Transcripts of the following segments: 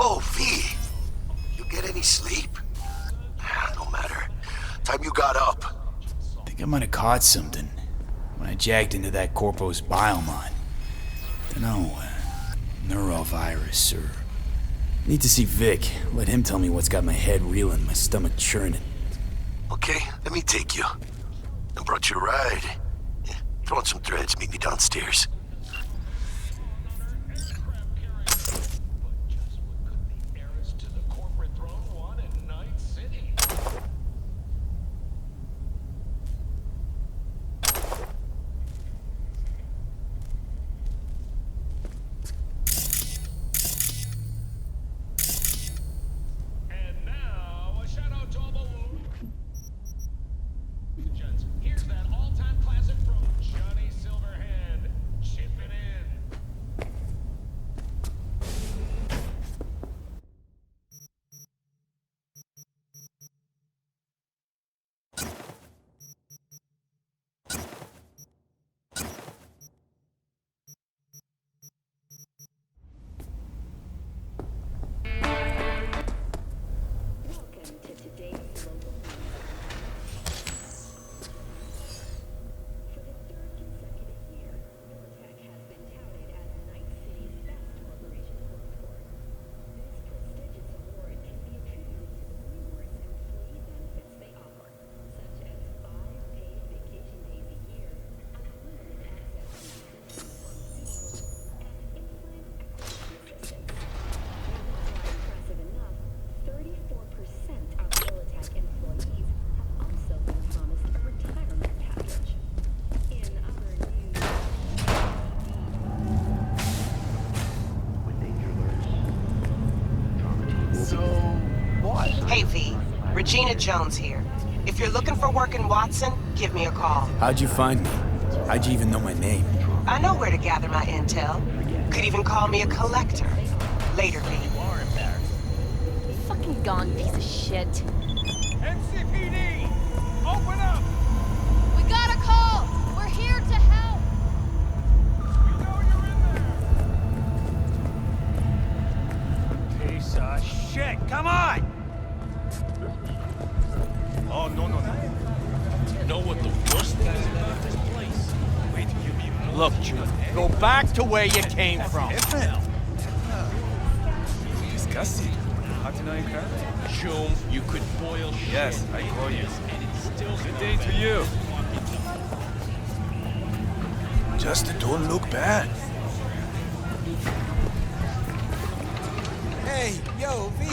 Oh, V! You get any sleep? No matter. Time you got up. Think I might have caught something when I jacked into that Corpo's biomon. Dunno, neurovirus or... Need to see Vic. Let him tell me what's got my head reeling, my stomach churning. Okay, let me take you. I brought you a ride. Throw on some threads, meet me downstairs. Hey V, Regina Jones here. If you're looking for work in Watson, give me a call. How'd you find me? How'd you even know my name? I know where to gather my intel. Could even call me a collector. Later, V. Fucking gone, piece of shit. NCPD! Open up! We got a call! We're here to help! We know you're in there! Piece of shit! Come on! Oh, no. You know what the worst thing is about this place? Wait, Look, June, go back to where you came from. Disgusting. How to know you can? June, you could boil shit. Yes, I call you. And it's still Good day to you. Just don't look bad. Hey, yo, V.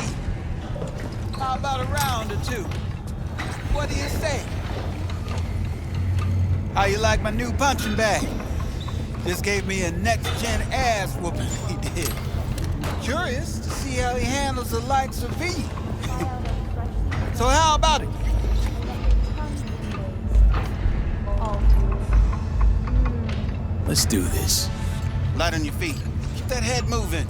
How about a round or two? What do you say? How you like my new punching bag? Just gave me a next-gen ass whooping, he did. Curious to see how he handles the likes of V. So how about it? Let's do this. Light on your feet. Keep that head moving.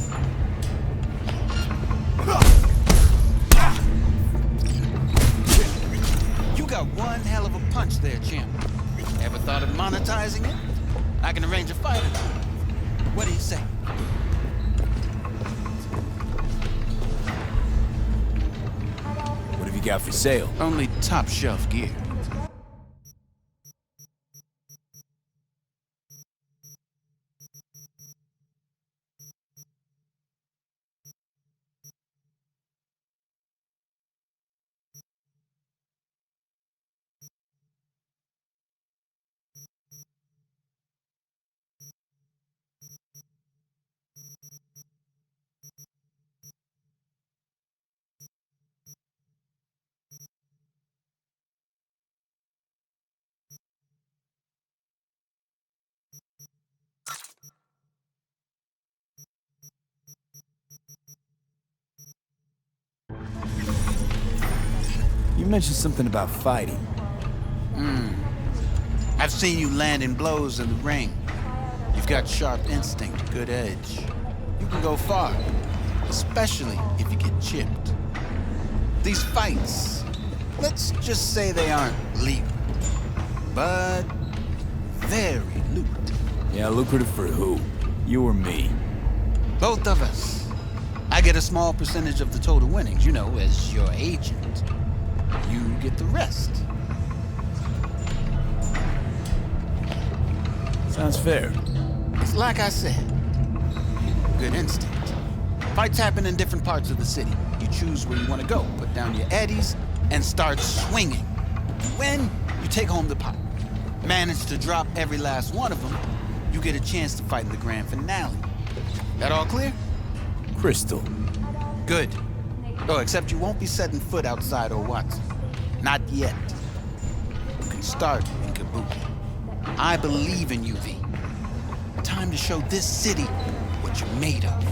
You got one hell of a punch there, champ. Ever thought of monetizing it? I can arrange a fight or two. What do you say? What have you got for sale? Only top shelf gear. You mentioned something about fighting. I've seen you landing blows in the ring. You've got sharp instinct, good edge. You can go far, especially if you get chipped. These fights, let's just say they aren't legal, but very lucrative. Yeah, lucrative for who? You or me? Both of us. I I get a small percentage of the total winnings, you know, as your agent. You get the rest. Sounds fair. It's like I said, good instinct. Fights happen in different parts of the city. You choose where you want to go, put down your eddies, and start swinging. You win, you take home the pot. Manage to drop every last one of them, you get a chance to fight in the grand finale. That all clear? Crystal. Good. Oh, except you won't be setting foot outside or Watson. Not yet. You can start in Kabuki. I believe in you, V. Time to show this city what you're made of.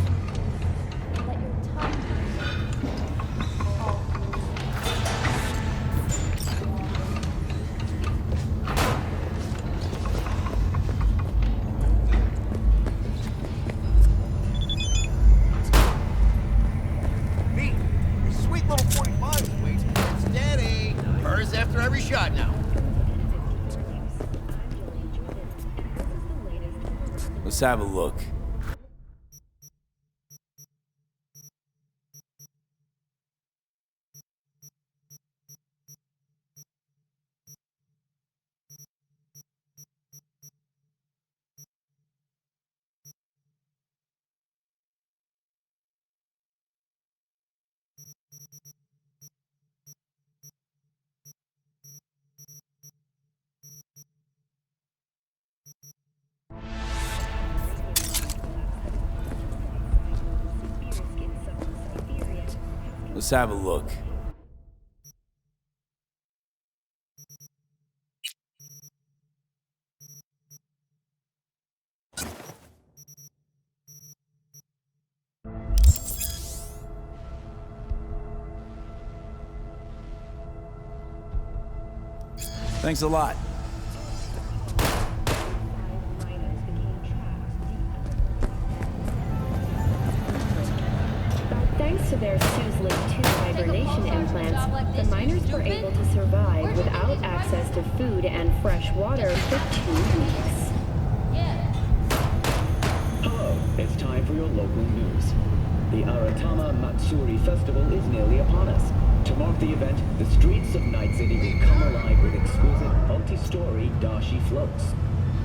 Sweet little 45 wait. Steady. Hers after every shot now. Let's have a look. Let's have a look. Thanks a lot. Thanks to their Suslin 2 hibernation implants, the miners were able to survive without access to food and fresh water for 2 weeks. Hello, it's time for your local news. The Aratama Matsuri Festival is nearly upon us. To mark the event, the streets of Night City will come alive with exquisite multi-story dashi floats.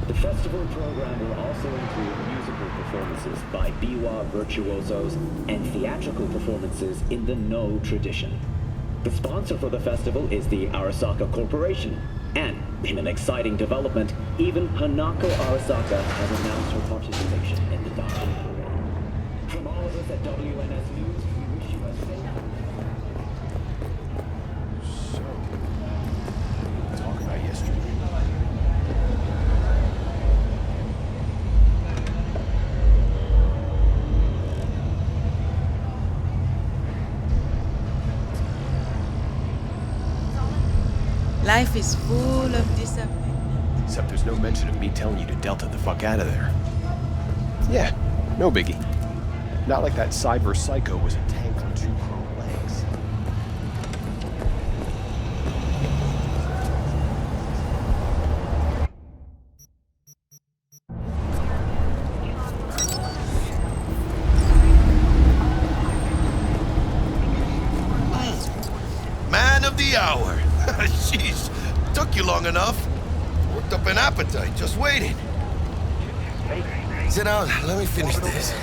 The festival program will also include musical performances by biwa virtuosos and theatrical performances in the No tradition. The sponsor for the festival is the Arasaka Corporation, and in an exciting development, even Hanako Arasaka has announced her participation in the dashi parade. From all of us at WNS News, we wish you a safe... Talk about yesterday. Life is full of disappointment. Except there's no mention of me telling you to Delta the fuck out of there. Yeah, no biggie. Not like that cyber psycho was a tank on 2 chrome legs. Man of the hour. Jeez, took you long enough. Worked up an appetite, just waiting. Sit down, let me finish this.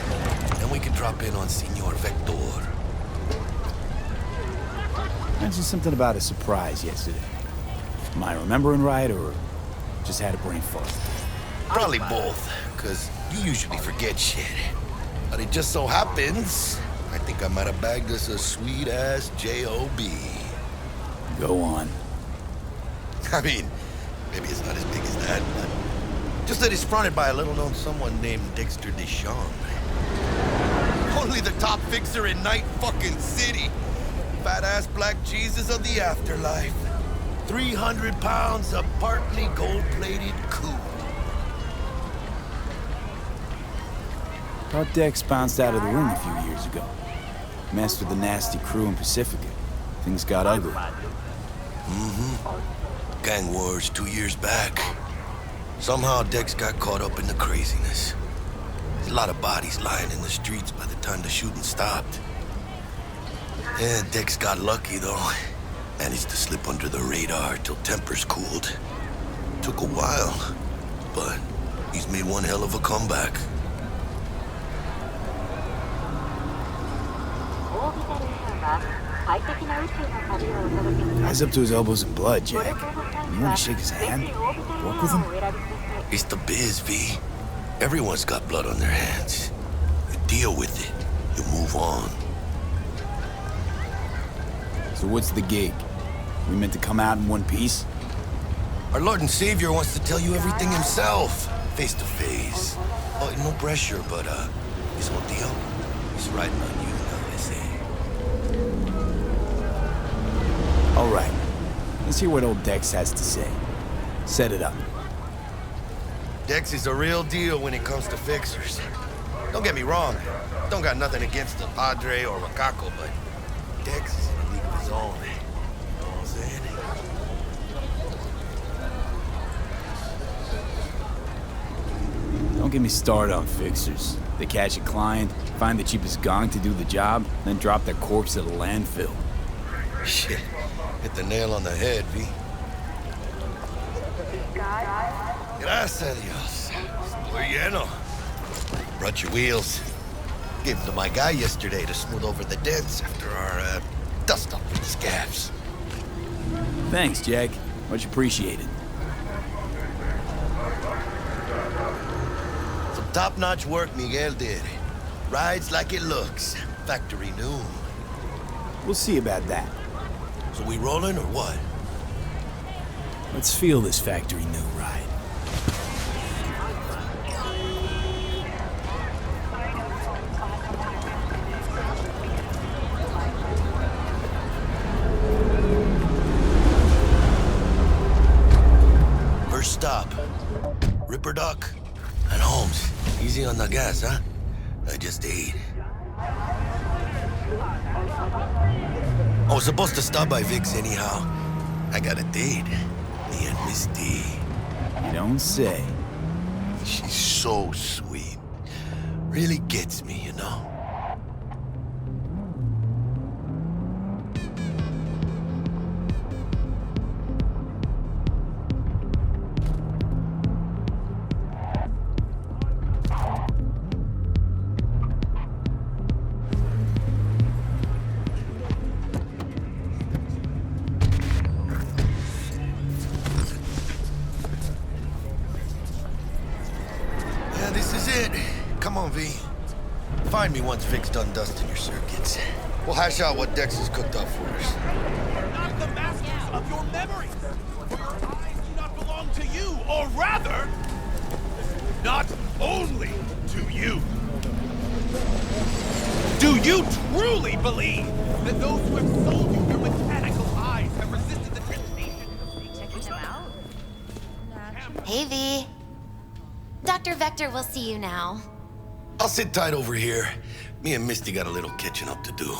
Then we can drop in on Senor Vector. Mentioned something about a surprise yesterday. Am I remembering right, or just had a brain fart? Probably both, because you usually forget shit. But it just so happens, I think I might have bagged us a sweet-ass J.O.B. Go on. I mean, maybe it's not as big as that, but just that it's fronted by a little-known someone named Dexter Deschamps. Only the top fixer in Night fucking City. Fat-ass black Jesus of the afterlife. 300 pounds of partly gold-plated coupe. Thought Dex bounced out of the ring a few years ago. Messed with the nasty crew in Pacifica. Things got ugly. Gang wars 2 years back. Somehow Dex got caught up in the craziness. There's a lot of bodies lying in the streets by the time the shooting stopped. Yeah, Dex got lucky, though. Managed to slip under the radar till tempers cooled. Took a while, but he's made one hell of a comeback. Guy's up to his elbows in blood, Jack. You want to shake his hand? Work with him? It's the biz, V. Everyone's got blood on their hands. You deal with it. You move on. So what's the gig? We meant to come out in one piece? Our Lord and Savior wants to tell you everything himself, face to face. Oh, no pressure, but, this whole deal, he's riding on you now, they say. All right. Let's hear what old Dex has to say. Set it up. Dex is a real deal when it comes to fixers. Don't get me wrong. Don't got nothing against the Padre or Wakako, but Dex is in a league of his own. You know what I'm saying? Don't get me started on fixers. They catch a client, find the cheapest gong to do the job, then drop their corpse at a landfill. Shit. Hit the nail on the head, V. Gracias a Dios. Estoy lleno. Brought your wheels. Gave them to my guy yesterday to smooth over the dents after our, dust up with the scabs. Thanks, Jack. Much appreciated. Some top-notch work Miguel did. Rides like it looks. Factory new. We'll see about that. So we rolling or what? Let's feel this factory new ride. First stop. Ripper Duck and Holmes. Easy on the gas, huh? I just ate. I was supposed to stop by Vic's anyhow. I got a date. Me and Misty. You don't say. She's so sweet. Really gets me, you know? Find me once Vic's done dusting your circuits. We'll hash out what Dex has cooked up for us. Not the masters of your memories. For your eyes do not belong to you, or rather, not only to you. Do you truly believe that those who have sold you your mechanical eyes have resisted the temptation? Checking them out? Hey, V. Dr. Vector will see you now. I'll sit tight over here. Me and Misty got a little catching up to do.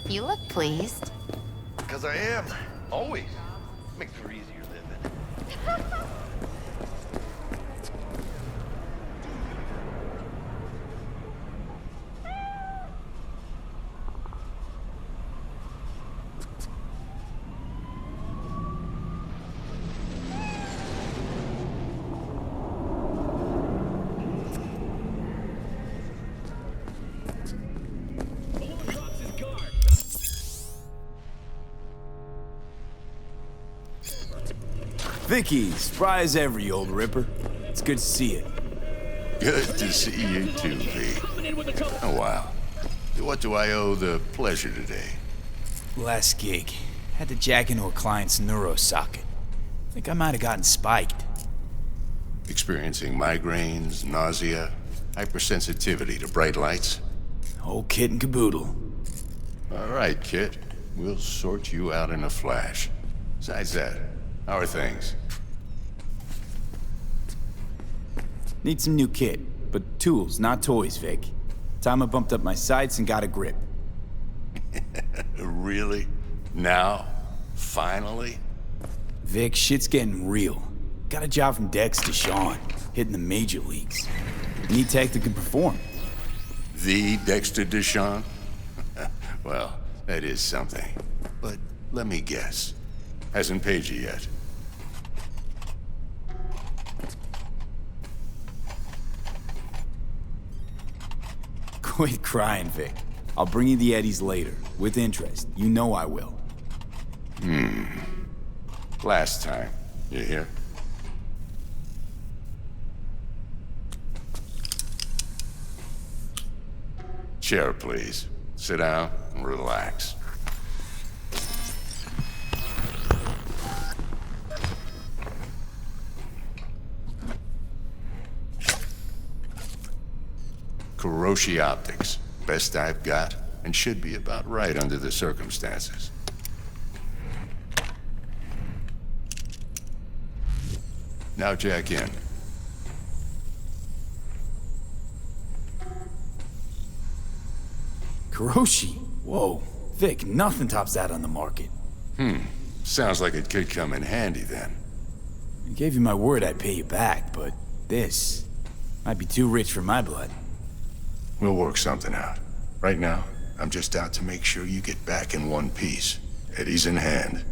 You look pleased. Because I am. Always. Makes for easier living. Vicky, spry as ever, you old ripper. It's good to see you. Good to see you too, V. Oh, wow. What do I owe the pleasure today? Last gig. Had to jack into a client's neuro socket. Think I might have gotten spiked. Experiencing migraines, nausea, hypersensitivity to bright lights? Whole kit and caboodle. All right, kid. We'll sort you out in a flash. Besides that, how are things? Need some new kit, but tools, not toys, Vic. Time I bumped up my sights and got a grip. Really? Now? Finally? Vic, shit's getting real. Got a job from Dex to Sean, hitting the major leagues. Need tech that can perform. The Dexter Deshawn? Well, that is something. But let me guess. Hasn't paid you yet. Quit crying, Vic. I'll bring you the eddies later, with interest. You know I will. Last time. You hear? Chair, please. Sit down and relax. Kuroshi Optics. Best I've got, and should be about right under the circumstances. Now jack in. Kuroshi? Whoa. Vic, nothing tops that on the market. Sounds like it could come in handy then. I gave you my word I'd pay you back, but this might be too rich for my blood. We'll work something out. Right now, I'm just out to make sure you get back in one piece. Eddie's in hand.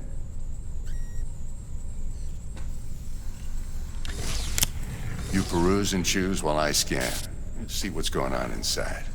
You peruse and choose while I scan. See what's going on inside.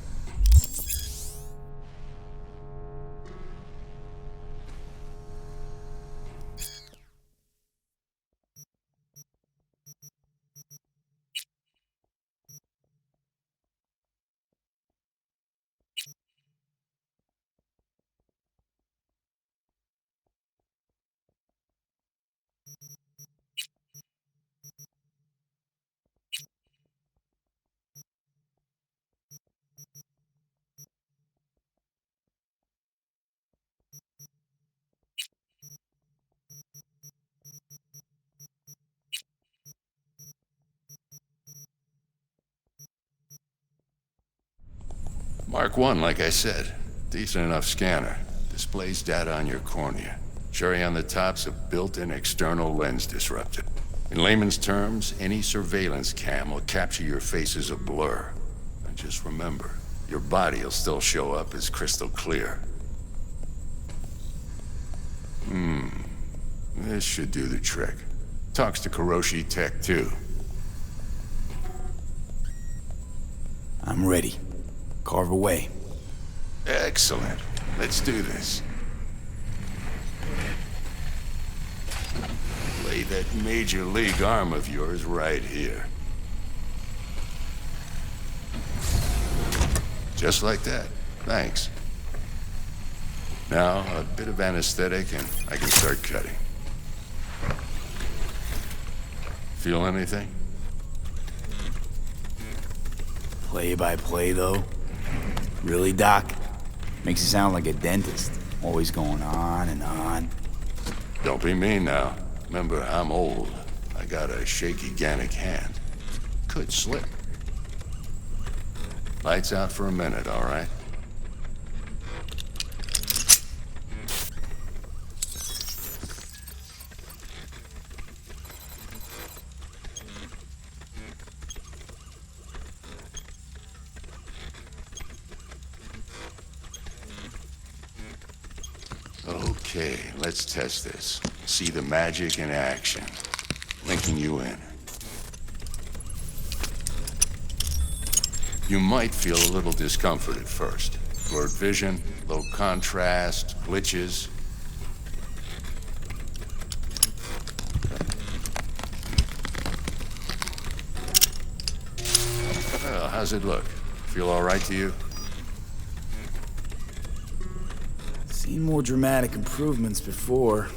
Mark 1, like I said. Decent enough scanner. Displays data on your cornea. Cherry on the top's a built-in external lens disruptor. In layman's terms, any surveillance cam will capture your face as a blur. And just remember, your body will still show up as crystal clear. This should do the trick. Talks to Kuroshi Tech, too. I'm ready. Carve away. Excellent. Let's do this. Lay that major league arm of yours right here. Just like that. Thanks. Now, a bit of anesthetic and I can start cutting. Feel anything? Play by play, though? Really, Doc? Makes you sound like a dentist. Always going on and on. Don't be mean now. Remember, I'm old. I got a shaky Gannic hand. Could slip. Lights out for a minute, all right? Okay, let's test this. See the magic in action. Linking you in. You might feel a little discomfort at first. Blurred vision, low contrast, glitches. Well, how's it look? Feel all right to you? Seen more dramatic improvements before.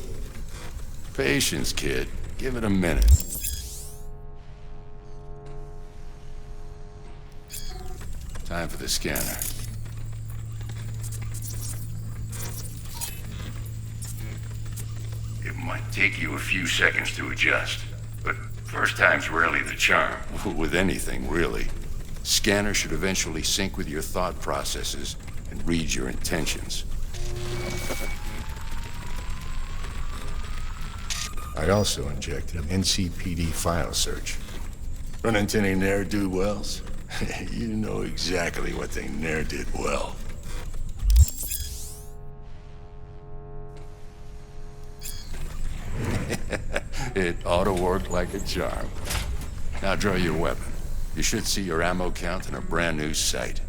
Patience, kid. Give it a minute. Time for the scanner. It might take you a few seconds to adjust, but first time's rarely the charm. With anything, really. Scanner should eventually sync with your thought processes and read your intentions. I also injected an NCPD file search. Run into any ne'er-do-wells? You know exactly what they ne'er did well. Ought to work like a charm. Now draw your weapon. You should see your ammo count in a brand new sight.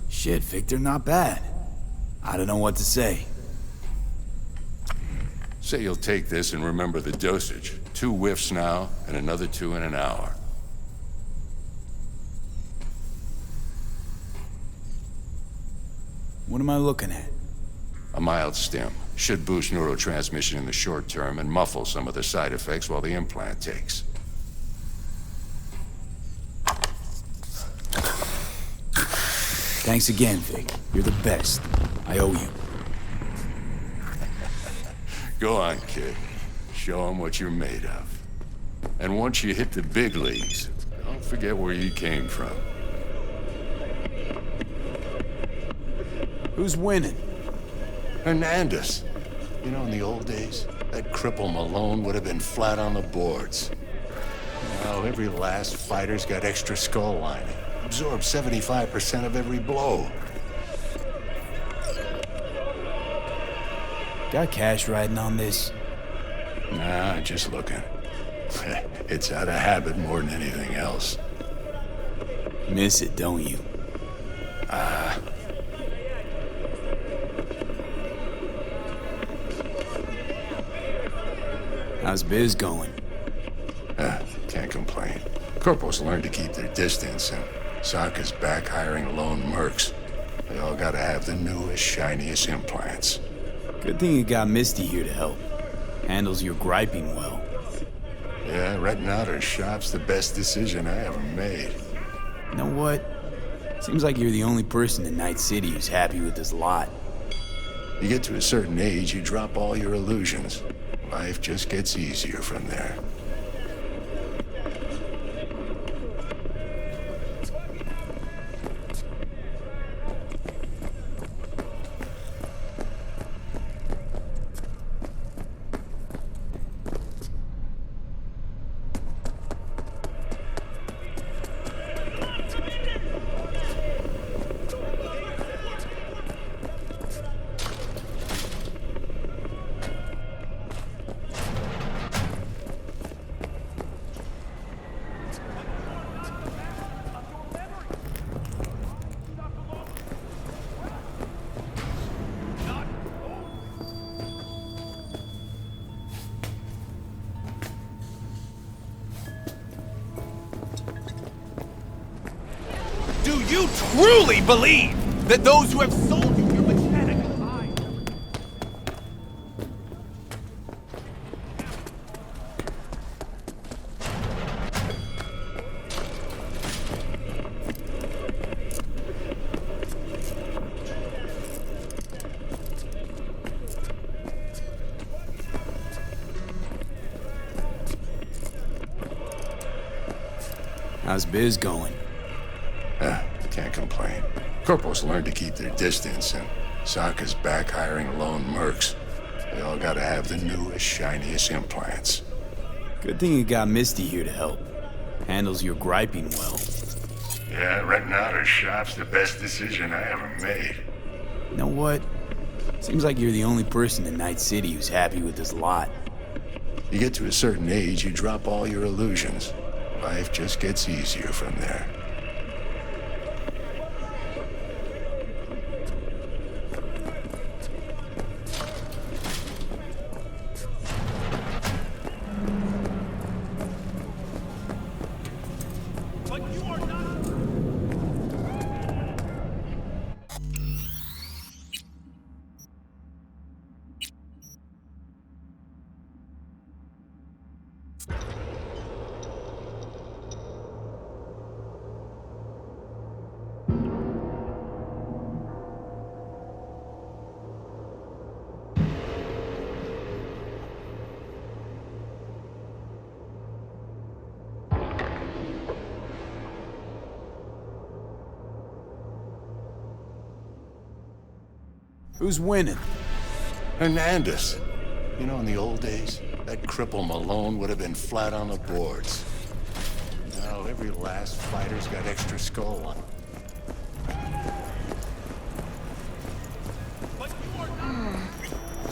Shit, Victor, not bad. I don't know what to say. Say you'll take this and remember the dosage. 2 whiffs now, and another 2 in an hour. What am I looking at? A mild stim. Should boost neurotransmission in the short term and muffle some of the side effects while the implant takes. Thanks again, Vic. You're the best. I owe you. Go on, kid. Show them what you're made of. And once you hit the big leagues, don't forget where you came from. Who's winning? Hernandez. You know, in the old days, that cripple Malone would have been flat on the boards. Now, every last fighter's got extra skull lining. Absorbs 75% of every blow. Got cash riding on this? Nah, just looking. It's out of habit more than anything else. Miss it, don't you? How's biz going? Can't complain. Corporals learn to keep their distance, and Sokka's back hiring lone mercs. They all gotta have the newest, shiniest implants. Good thing you got Misty here to help. Handles your griping well. Yeah, renting out her shop's the best decision I ever made. You know what? Seems like you're the only person in Night City who's happy with this lot. You get to a certain age, you drop all your illusions. Life just gets easier from there. Do you truly believe that those who have sold you your mechanical eye? How's biz going? Can't complain. Corporals learn to keep their distance, and Sokka's back hiring lone mercs. They all gotta have the newest, shiniest implants. Good thing you got Misty here to help. Handles your griping well. Yeah, renting out her shop's the best decision I ever made. You know what? Seems like you're the only person in Night City who's happy with this lot. You get to a certain age, you drop all your illusions. Life just gets easier from there. Who's winning? Hernandez. You know, in the old days, that cripple Malone would have been flat on the boards. Now, every last fighter's got extra skull on them.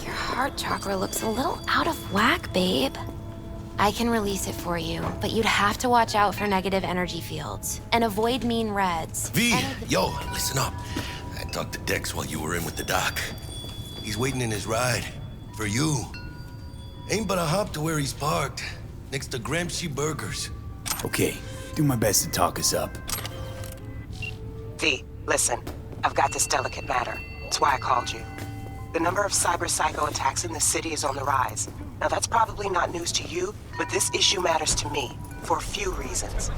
Your heart chakra looks a little out of whack, babe. I can release it for you, but you'd have to watch out for negative energy fields and avoid mean reds. V, yo, listen up. I talked to Dex while you were in with the doc. He's waiting in his ride. For you. Ain't but a hop to where he's parked. Next to Gramsci Burgers. Okay, do my best to talk us up. V, listen. I've got this delicate matter. That's why I called you. The number of cyber psycho attacks in the city is on the rise. Now that's probably not news to you, but this issue matters to me for a few reasons.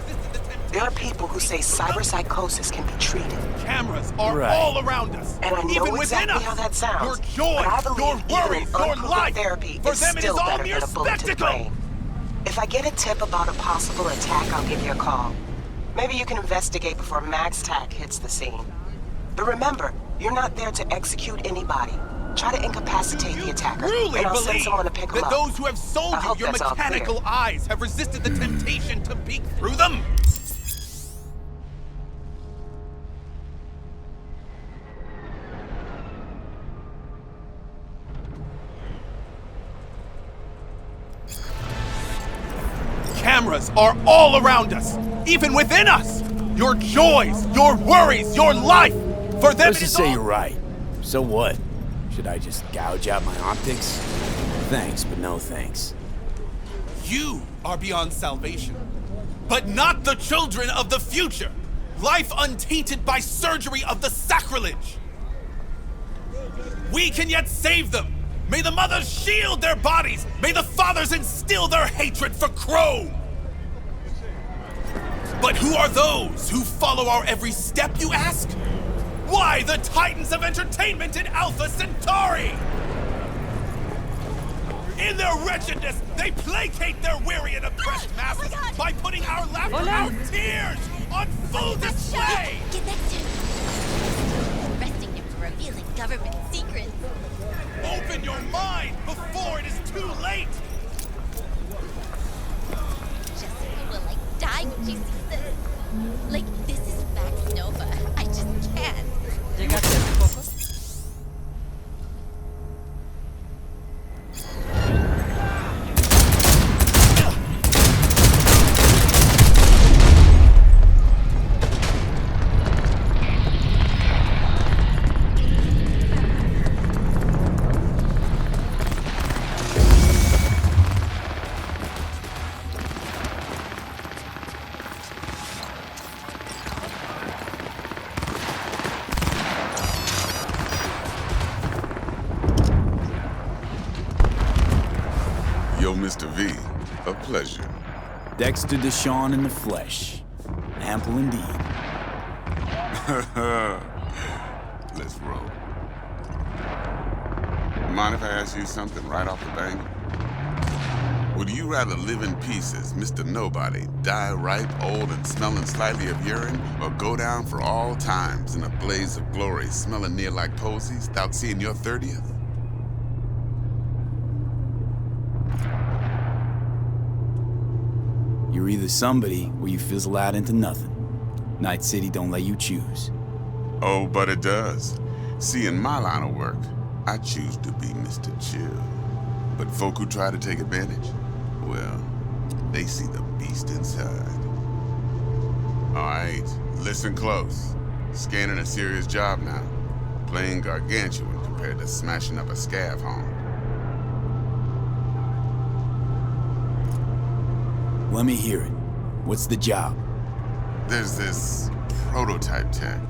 There are people who say cyber psychosis can be treated. Cameras are all around us. And I know exactly how that sounds. Your joy, but I believe your worries, even your life. Therapy For is them, it still is all better mere than a bullet to the spectacle. brain. If I get a tip about a possible attack, I'll give you a call. Maybe you can investigate before Max Tac hits the scene. But remember, you're not there to execute anybody. Try to incapacitate the attacker, Truly and I'll send believe someone to pick him that up. those who have sold I you hope your that's all clear. mechanical eyes have resisted the temptation to peek through them? Cameras are all around us, even within us. Your joys, your worries, your life. For them, Let's just say you're right. So what? Should I just gouge out my optics? Thanks, but no thanks. You are beyond salvation, but not the children of the future. Life untainted by surgery of the sacrilege. We can yet save them. May the mothers shield their bodies. May the fathers instill their hatred for Crow. But who are those who follow our every step, you ask? Why the titans of entertainment in Alpha Centauri? In their wretchedness, they placate their weary and oppressed masses by putting our laughter, our tears, on full display! Arresting him for revealing government secrets. Open your mind before it is too late! Jessica will, die when she sees this. This is Max Nova. I just can't. ¿Llegaste hace poco? Mr. V, a pleasure. Dexter Deshawn in the flesh. Ample indeed. Let's roll. Mind if I ask you something right off the bank? Would you rather live in pieces, Mr. Nobody, die ripe, old, and smelling slightly of urine, or go down for all times in a blaze of glory, smelling near like posies, without seeing your 30th? You're either somebody or you fizzle out into nothing. Night City don't let you choose. Oh, but it does. See, in my line of work, I choose to be Mr. Chill. But folk who try to take advantage, well, they see the beast inside. All right, listen close. Scanning a serious job now. Playing gargantuan compared to smashing up a scav home. Let me hear it. What's the job? There's this prototype tech,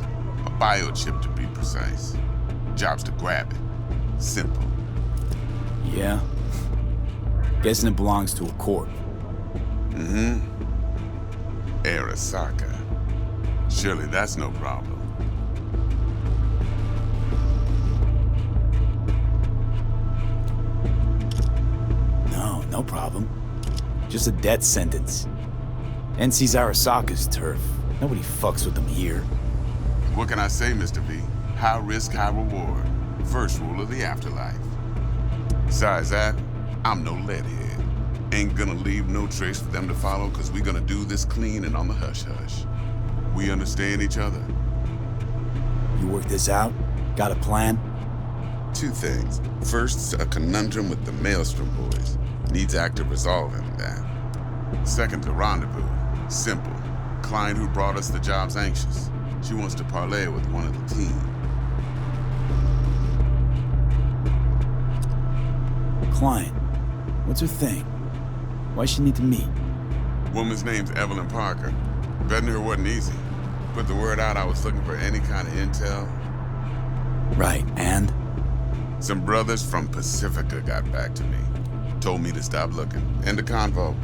a biochip to be precise. Job's to grab it. Simple. Yeah? Guessing it belongs to a corp. Mm-hmm. Arasaka. Surely that's no problem. No problem. Just a death sentence. NC's Arasaka's turf. Nobody fucks with them here. What can I say, Mr. V? High risk, high reward. First rule of the afterlife. Besides that, I'm no leadhead. Ain't gonna leave no trace for them to follow, cause we gonna do this clean and on the hush-hush. We understand each other? You work this out? Got a plan? Two things. First, a conundrum with the Maelstrom boys. Needs active resolving that. Second, a rendezvous. Simple. Client who brought us the job's anxious. She wants to parlay with one of the team. Client? What's her thing? Why she need to meet? Woman's name's Evelyn Parker. Betting her wasn't easy. Put the word out I was looking for any kind of intel. Right, and? Some brothers from Pacifica got back to me. Told me to stop looking. End of convo.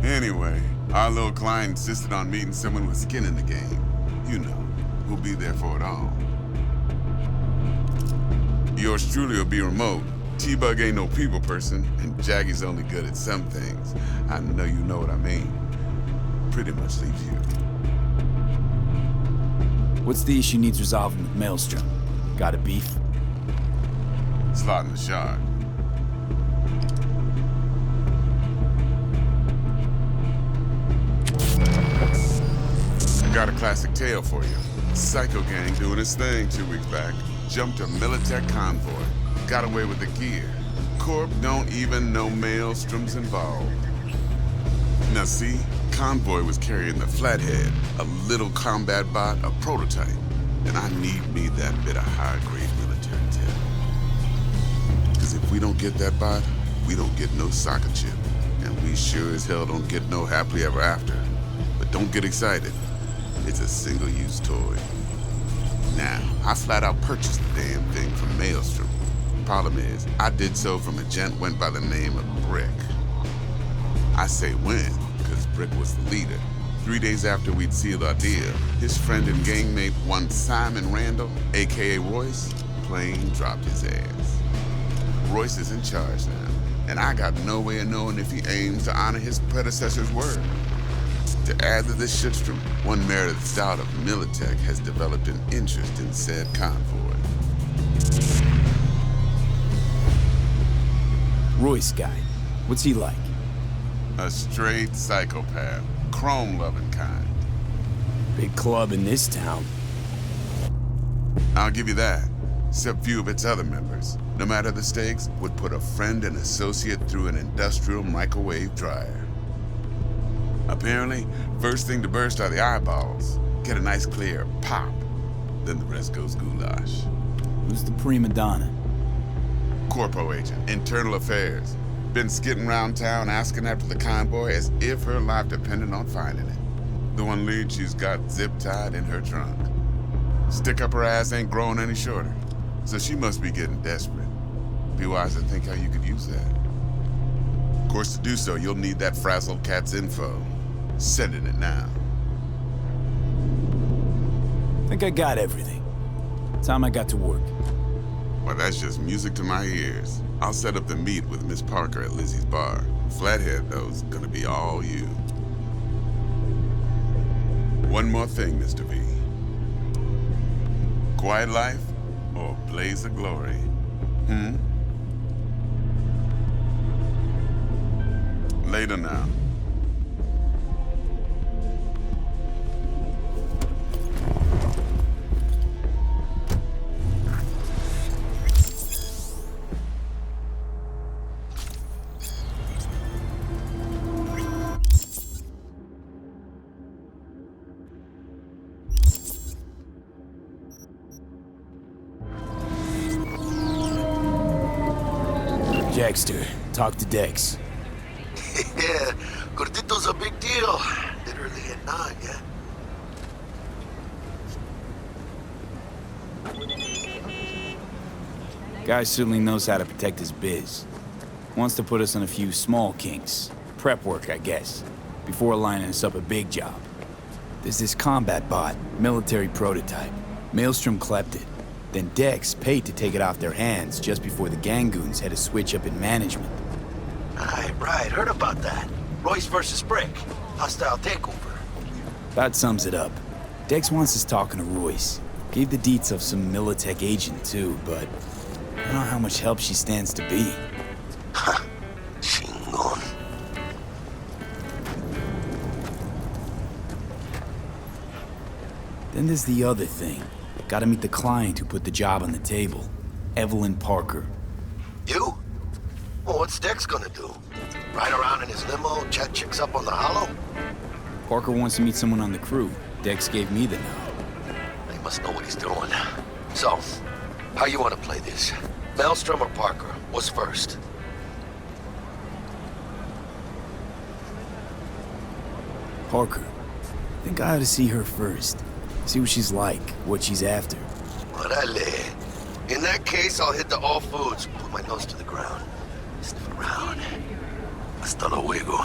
Anyway, our little client insisted on meeting someone with skin in the game. You know, who'll be there for it all. Yours truly will be remote. T-Bug ain't no people person, and Jaggy's only good at some things. I know you know what I mean. Pretty much leaves you. What's the issue needs resolving with Maelstrom? Got a beef? Slotting the shard. I got a classic tale for you. Psycho gang doing his thing 2 weeks back. Jumped a Militech convoy. Got away with the gear. Corp don't even know Maelstrom's involved. Now see, convoy was carrying the Flathead, a little combat bot, a prototype. And I need me that bit of high-grade military tech. Because if we don't get that bot, we don't get no soccer chip. And we sure as hell don't get no happily ever after. But don't get excited. It's a single-use toy. Now, I flat out purchased the damn thing from Maelstrom. Problem is, I did so from a gent went by the name of Brick. I say when, because Brick was the leader. 3 days after we'd sealed our deal, his friend and gangmate, one Simon Randall, aka Royce, plain dropped his ass. Royce is in charge now, and I got no way of knowing if he aims to honor his predecessor's word. To add to this shitstorm, one Meredith Stout of Militech has developed an interest in said convoy. Royce guy. What's he like? A straight psychopath. Chrome-loving kind. Big club in this town. I'll give you that. Except few of its other members, no matter the stakes, would put a friend and associate through an industrial microwave dryer. Apparently, first thing to burst are the eyeballs. Get a nice clear pop. Then the rest goes goulash. Who's the prima donna? Corpo agent, internal affairs. Been skidding around town asking after the convoy as if her life depended on finding it. The one lead she's got zip-tied in her trunk. Stick up her ass ain't growing any shorter, so she must be getting desperate. Be wise to think how you could use that. Of course, to do so, you'll need that frazzled cat's info. Sending it now. Think I got everything. Time I got to work. Well, that's just music to my ears. I'll set up the meet with Miss Parker at Lizzie's bar. Flathead, though, is gonna be all you. One more thing, Mr. V. Quiet life or blaze of glory? Later now. DEXTER, talk to Dex. Yeah, Gordito's a big deal. Literally at 9, yeah? Guy certainly knows how to protect his biz. Wants to put us on a few small kinks. Prep work, I guess. Before lining us up a big job. There's this combat bot, military prototype. Maelstrom clept it. Then Dex paid to take it off their hands just before the Gangoons had a switch up in management. Right, heard about that. Royce versus Brick. Hostile takeover. That sums it up. Dex wants us talking to Royce. Gave the deets of some Militech agent too, but I don't know how much help she stands to be. Then there's the other thing. Gotta meet the client who put the job on the table. Evelyn Parker. You? Well, what's Dex gonna do? Ride around in his limo, chat chicks up on the hollow? Parker wants to meet someone on the crew. Dex gave me the nod. He must know what he's doing. So, how you want to play this? Maelstrom or Parker? What's first? Parker. Think I ought to see her first. See what she's like, what she's after. Orale. In that case, I'll hit the all foods. Put my nose to the ground. Sniff around. Hasta luego.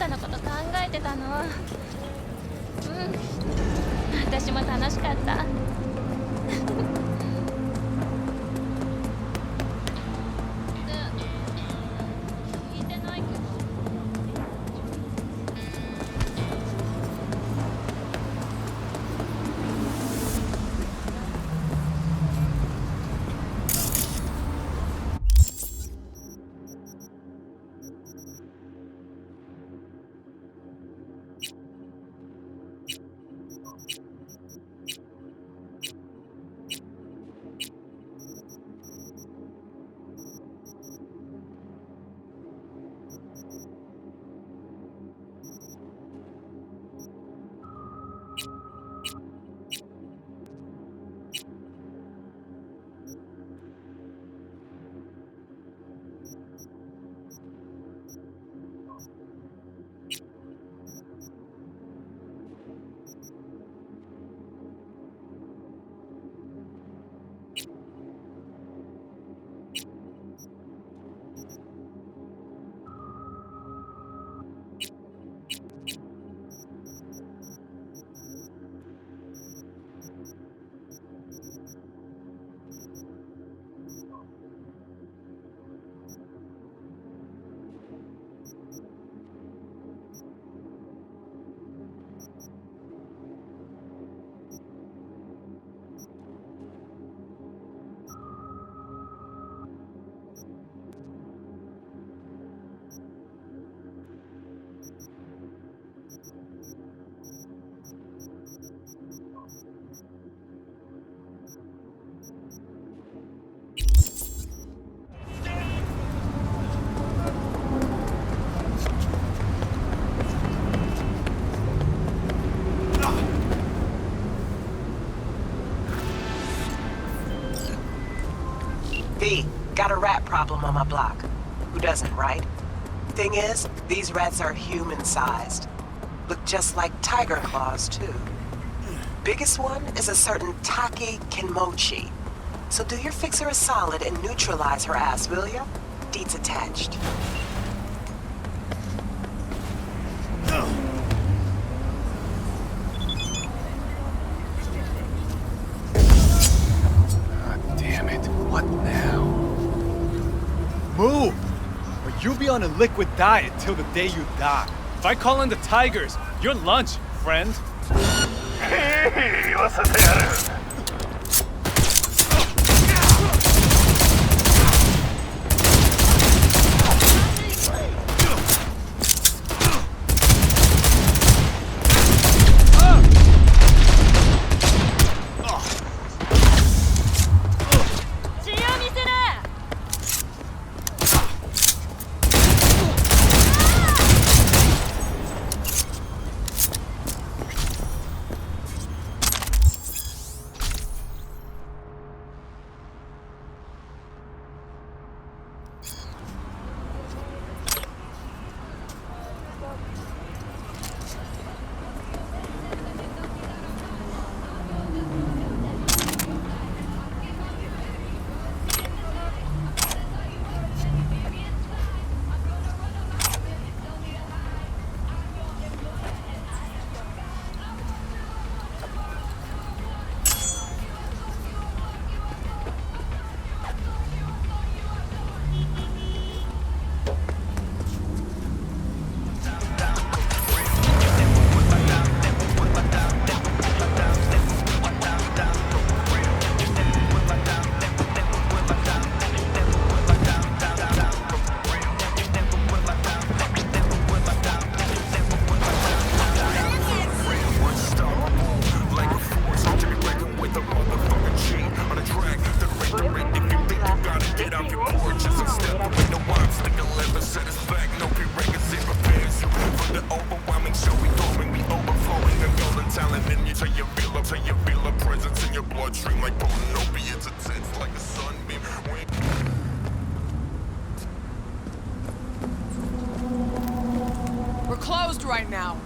タのこと考えてたの。私も楽しかった。V, got a rat problem on my block. Who doesn't, right? Thing is, these rats are human-sized. Look just like tiger claws, too. Biggest one is a certain Taki Kinmochi. So do your fixer a solid and neutralize her ass, will ya? Deeds attached. Damn it. What now? Move! Or you'll be on a liquid diet till the day you die. If I call in the tigers, you're lunch, friend. Hey, what's the matter? We're closed right now.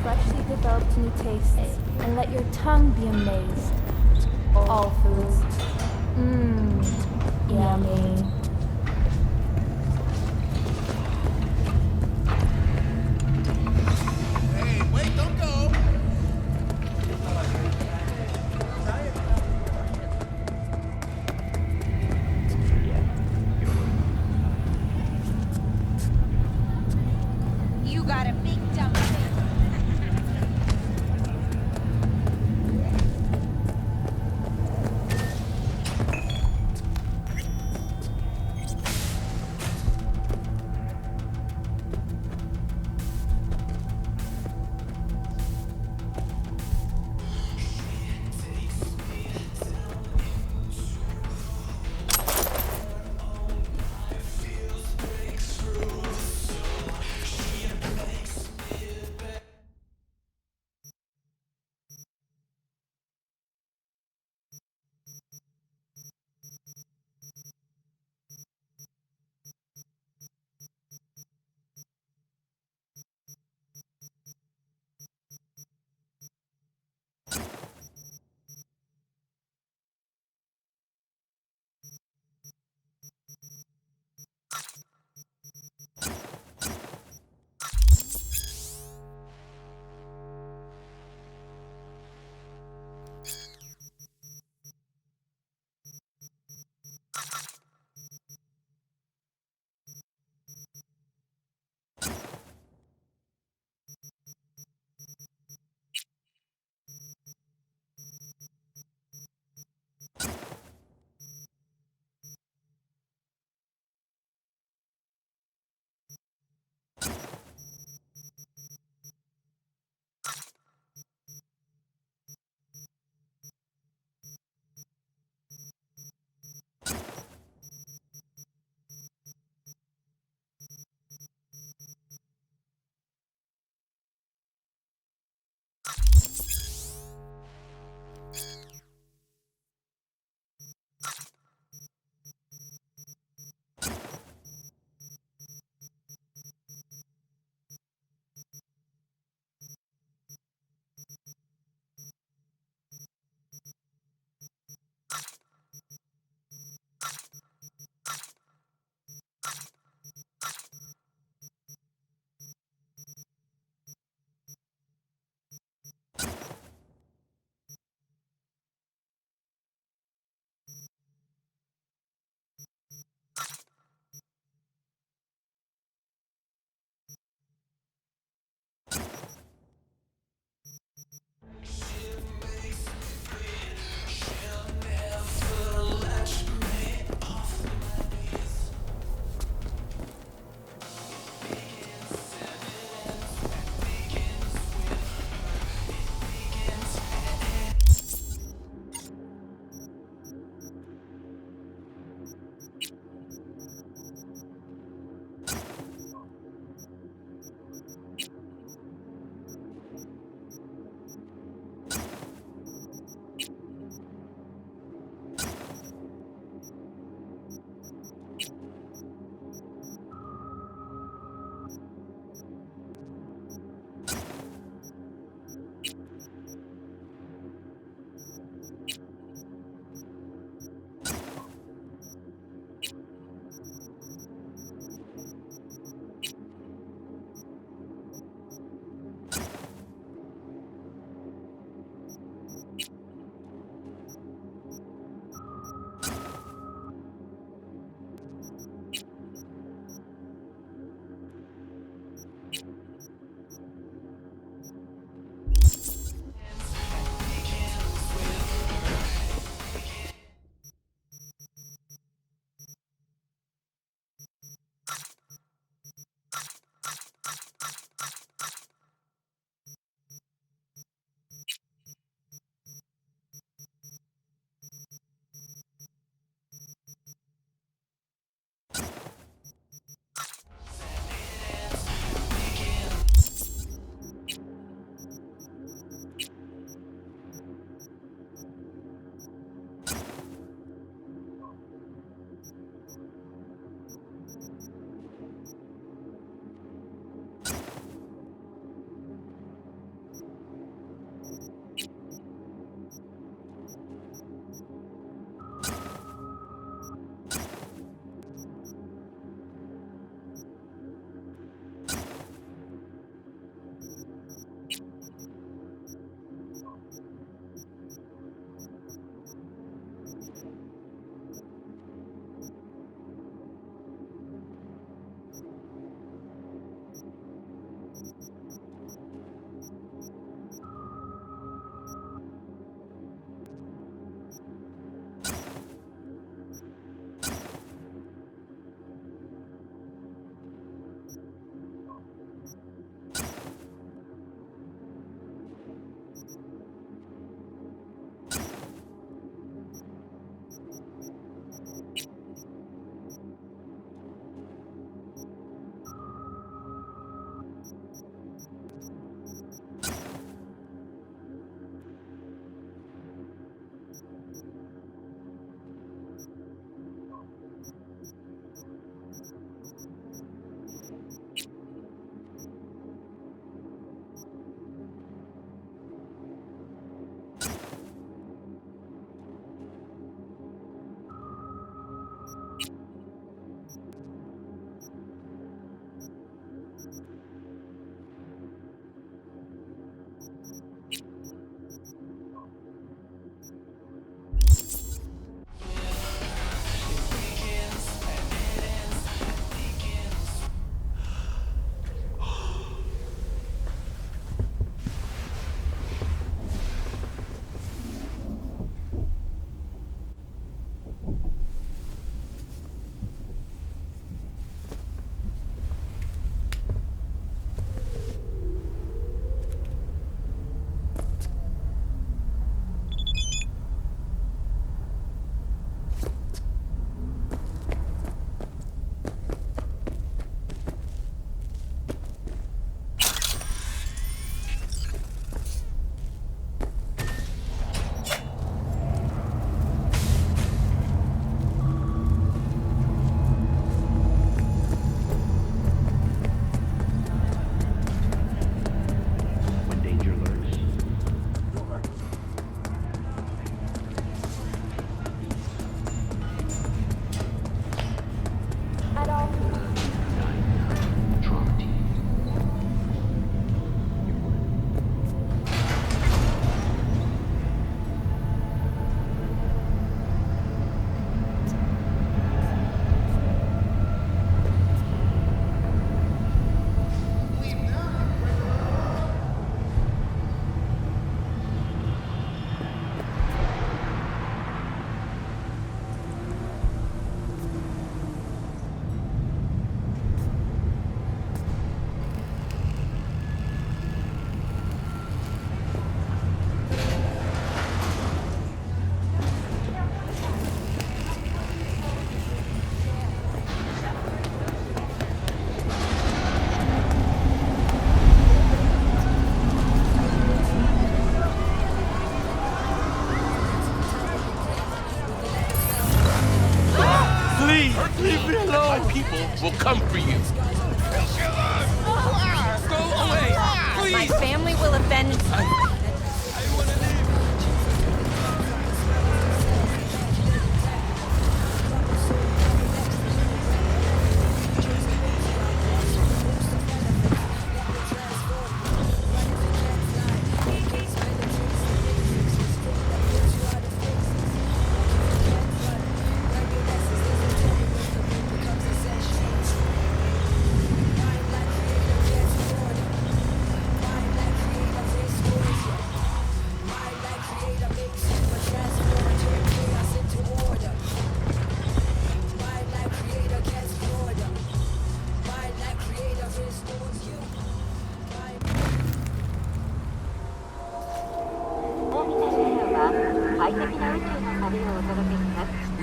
freshly developed new tastes, and let your tongue be amazed. All foods. Mmm, yummy. Hey, wait, don't go! You got a big dump.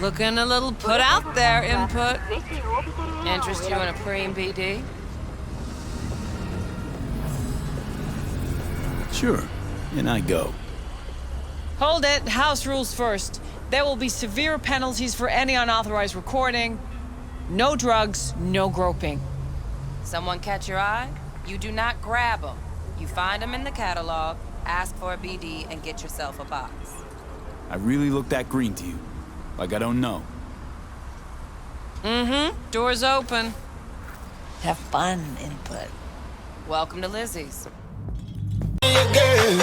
Looking a little put out there, input. Interest you in a preem BD? Sure, and I go. Hold it. House rules first. There will be severe penalties for any unauthorized recording. No drugs, no groping. Someone catch your eye? You do not grab them. You find them in the catalog, ask for a BD, and get yourself a box. I really look that green to you? Like I don't know? Mm-hmm. Door's open. Have fun, input. Welcome to Lizzie's. Again.